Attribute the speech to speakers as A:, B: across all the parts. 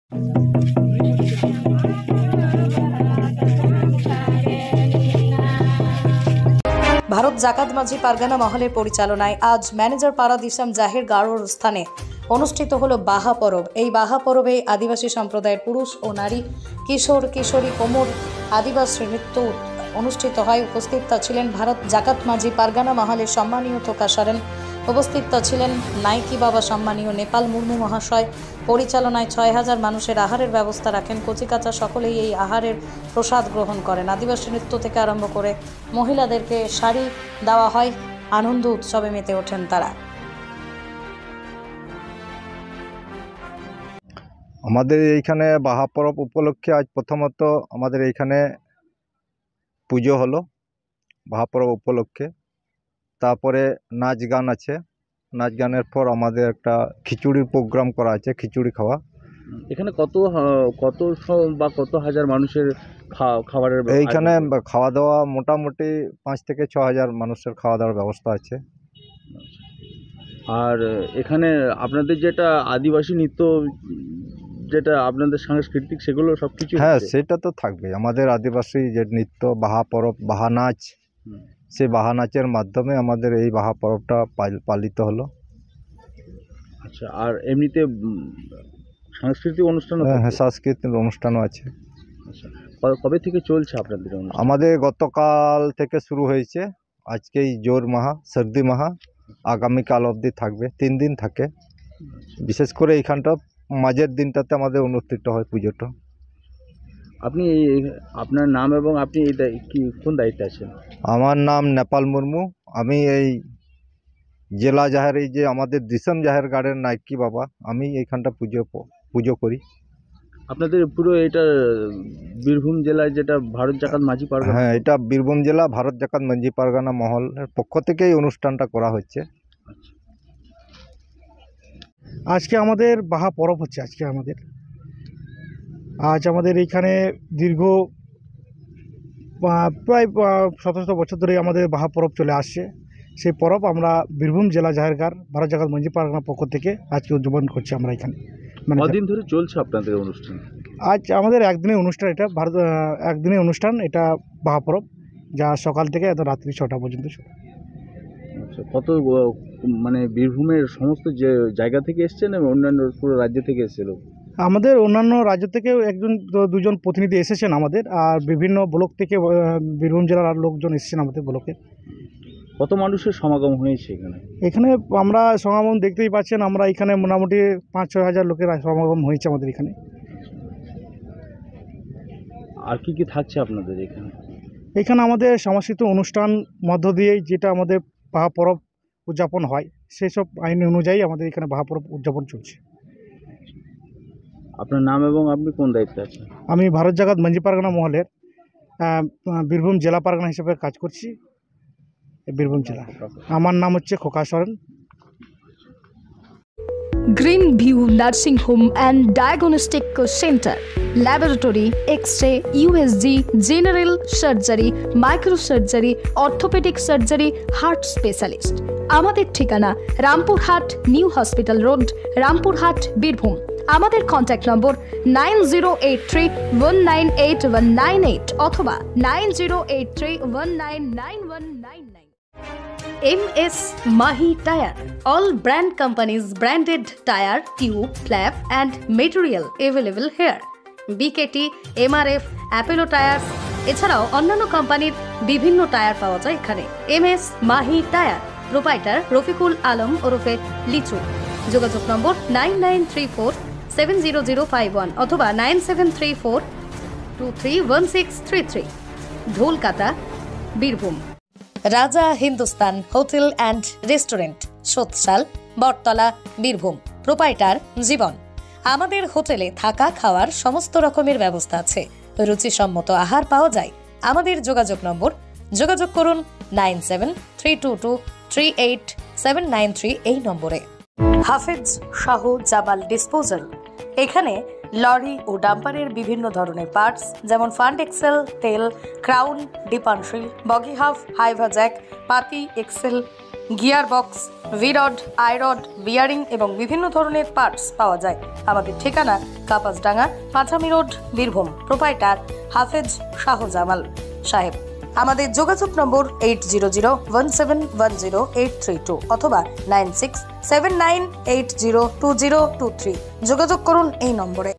A: ভারত জাকাত মাঝি পারগানা মহলের পরিচালনায় আজ ম্যানেজার পাড়া দিসাম জাহির গাড়োর স্থানে অনুষ্ঠিত হলো বাহা পরব। এই বাহা পরবে আদিবাসী সম্প্রদায়ের পুরুষ ও নারী, কিশোর কিশোরী, কোমর আদিবাসী নৃত্য অনুষ্ঠিত হয়। উপস্থিত ছিলেন ভারত জাকাত মাঝি পারগানা মহলের সম্মানীয় থোকা সরেন। উপস্থিত ছিলেন নাইকি বাবা সম্মানীয় নেপাল মুর্মু মহাশয়। পরিচালনায় ৬,০০০ মানুষের আহারের ব্যবস্থা রাখেন। কচিকাচা সকলেই এই আহারের প্রসাদ গ্রহণ করেন। আদিবাসী নৃত্য থেকে আরম্ভ করে মহিলাদেরকে শাড়ি দেওয়া হয়। আনন্দ উৎসবে মেতে ওঠেন তারা।
B: আমাদের এইখানে বাহা পরব উপলক্ষে আজ প্রথমত আমাদের এইখানে পুজো হলো বাহা পরব উপলক্ষে। তারপরে নাচ গান আছে। নাচ গানের পর আমাদের একটা খিচুড়ির প্রোগ্রাম করা আছে, খিচুড়ি খাওয়া।
C: এখানে কত বা কত হাজার মানুষের খাবারের
B: এইখানে খাওয়া দাওয়া মোটামুটি 5 থেকে 6,000 মানুষের খাওয়া দাওয়ার ব্যবস্থা আছে।
C: আর এখানে আপনাদের যেটা আদিবাসী নৃত্য, যেটা আপনাদের সাংস্কৃতিক, সেগুলো সব কিছু?
B: হ্যাঁ, সেটা তো থাকবে। আমাদের আদিবাসী যে নৃত্য, বাহা পরব, বাহা নাচ, সেই বাহা নাচের মাধ্যমে আমাদের এই বাহা পরবটা পালিত হলো।
C: আচ্ছা, আর এমনিতে সাংস্কৃতিক অনুষ্ঠান?
B: হ্যাঁ, সাংস্কৃতিক অনুষ্ঠানও আছে।
C: আচ্ছা, কবে থেকে চলছে আপনাদের?
B: আমাদের গতকাল থেকে শুরু হয়েছে। আজকেই জোর মাহা, সর্দি মাহা, আগামীকাল অবধি থাকবে। 3 দিন থাকে। বিশেষ করে এইখানটা মাঝের দিনটাতে আমাদের অনুষ্ঠিত হয় পুজোটা।
C: আপনি আপনার নাম এবং আপনি কোন দায়িত্বে আছেন?
B: আমার নাম নেপাল মুর্মু। আমি এই জেলা জাহের, এই যে আমাদের দিসাম জাহের গার্ডের নাইকি বাবা, আমি এইখানটা পুজো করি।
C: আপনাদের পুরো এটা বীরভূম জেলায় যেটা ভারত জাকাত মাঝি পারগানা?
B: হ্যাঁ, এটা বীরভূম জেলা ভারত জাকাত মাঝি পারগানা মহলের পক্ষ থেকে এই অনুষ্ঠানটা করা হচ্ছে।
D: আজকে আমাদের বাহা পরব হচ্ছে। আজ আমাদের এইখানে দীর্ঘ প্রায় ১৭০০ বছর ধরে আমাদের বাহা পরব চলে আসছে। সেই পরব আমরা বীরভূম জেলা জাহেরগার ভারত জাকাত মাঝি পারগানার পক্ষ থেকে আজকে উদযাপন করছি আমরা এখানে।
C: কদিন ধরে চলছে আপনাদের অনুষ্ঠান?
D: আজ আমাদের একদিনের অনুষ্ঠান। এটা একদিনের অনুষ্ঠান, এটা বাহা পরব, যা সকাল থেকে এত রাত্রি 6টা পর্যন্ত চলে।
C: আচ্ছা, কত মানে বীরভূমের সমস্ত যে জায়গা থেকে এসছেন এবং অন্যান্য পুরো রাজ্য থেকে এসেছিল?
D: আমাদের অন্যান্য রাজ্য থেকেও 1-2জন প্রতিনিধি এসেছেন আমাদের, আর বিভিন্ন ব্লক থেকে বীরভূম জেলার আর লোকজন এসেছেন আমাদের ব্লকে।
C: কত মানুষের সমাগম হয়েছে
D: এখানে? আমরা সমাগম দেখতেই পাচ্ছেন, আমরা এখানে মোটামুটি 5-6 হাজার লোকের সমাগম হয়েছে আমাদের এখানে।
C: আর কি থাকছে আপনাদের এখানে?
D: এখানে আমাদের সাংস্কৃতিক অনুষ্ঠান মধ্য দিয়েই যেটা আমাদের বাহা পরব উদযাপন হয়, সেই সব আইন অনুযায়ী আমাদের এখানে বাহা পরব উদযাপন চলছে।
C: আপনার নাম এবং আপনি কোন দায়িত্বে আছেন?
D: আমি ভারত জাকাত মাঝি পারগানা মহলের বীরভূম জেলা পারগানা হিসেবে কাজ করছি, বীরভূম জেলা। আমার নাম হচ্ছে Khoka Soren.
E: Green view nursing home and diagnostic centre, laboratory, x-ray, USG, general surgery, microsurgery, orthopaedic surgery, heart specialist. আমাদের ঠিকানা Rampurhat new hospital road, Rampurhat, Birbhum. আমাদের কন্ট্যাক্ট নম্বর 9083198198 অথবা 9083199199। MS Mahi Tire, all brand companies branded tire, tube, flap and material available here. BKT, MRF, Apollo Tires এছাড়াও অন্যান্য কোম্পানির বিভিন্ন tyre পাওয়া যায় এখানে। MS Mahi Tire, proprietor Rafiqul Alam ওরফে লিচু। যোগাযোগ নম্বর 99347005 অথবা 9734231633। Dholkata, Birbhum.
A: Raja Hindustan hotel and restaurant, Sotsal, Battala, Birbhum. Proprietor Jiban. আমাদের হোটেলে থাকা খাওয়ার সমস্ত রকমের ব্যবস্থা আছে। রুচিসম্মত আহার পাওয়া যায়। আমাদের যোগাযোগ করুন 9732238793 এই নম্বরে। হাফেজ শাহ জামাল ডিসপোজাল, এখানে লরি ও ডাম্পারের বিভিন্ন ধরনের পার্টস যেমন ফান্ড এক্সেল, তেল, crown, differential, bogie half, Hyva jack, পাতি axle, gear box, V-rod, I-rod, bearing এবং বিভিন্ন ধরনের পার্টস পাওয়া যায়। আমাদের ঠিকানা কাপাসডাঙ্গা, পাঁচামি রোড, বীরভূম। প্রোপাইটার হাফেজ শাহজামাল সাহেব। আমাদের যোগাযোগ নম্বর 8001710832 অথবা 9679802023। যোগাযোগ করুন এই নম্বরে।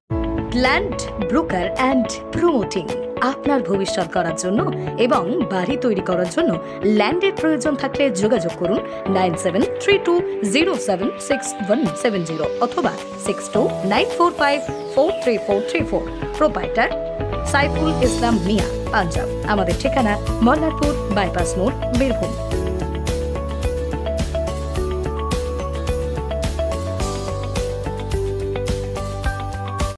E: ল্যান্ড ব্রোকার অ্যান্ড প্রমোটিং, আপনার ভবিষ্যৎ করার জন্য এবং বাড়ি তৈরি করার জন্য ল্যান্ডের প্রয়োজন থাকলে যোগাযোগ করুন 9732076170 অথবা 6294543434। প্রোপাইটার সাইফুল ইসলাম মিয়া, পাঞ্জাব। আমাদের ঠিকানা মল্লারপুর বাইপাস মোড়, বীরভূম।